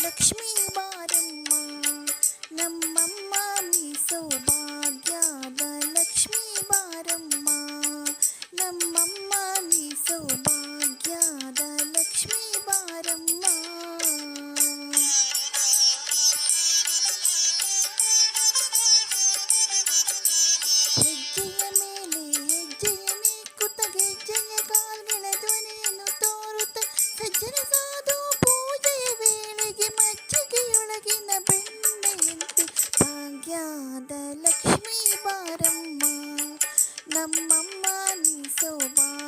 ಲಕ್ಷ್ಮೀ ಬಾರಮ್ಮ, ನಮ್ಮಮ್ಮ ನೀ ಸೌಭಾಗ್ಯದ ಲಕ್ಷ್ಮೀ ಬಾರಮ್ಮ, ನಮ್ಮಮ್ಮ ನೀ ಸೌಭಾಗ್ಯದ ಲಕ್ಷ್ಮೀ ಬಾರಮ್ಮ. ಹೆಜ್ಜೆಯ ಮೇಲೆ ಹೆಜ್ಜೆಯನೇ ಕುತ ಗೆಜ್ಜೆಯ ಕಾಲ್ಗಳ ಧ್ವನಿಯನ್ನು ತೋರುತ್ತ ಸಜ್ಜನ ಸಾಧು ಪೂಜೆಯ ವೇಳೆಗೆ ಮಜ್ಜಿಗೆಯೊಳಗಿನ ಬೆಣ್ಣೆಯಂತೆ ಭಾಗ್ಯದ ಲಕ್ಷ್ಮೀ ಬಾರಮ್ಮ, ನಮ್ಮಮ್ಮ ನೀ ಸೌಭಾಗ್ಯ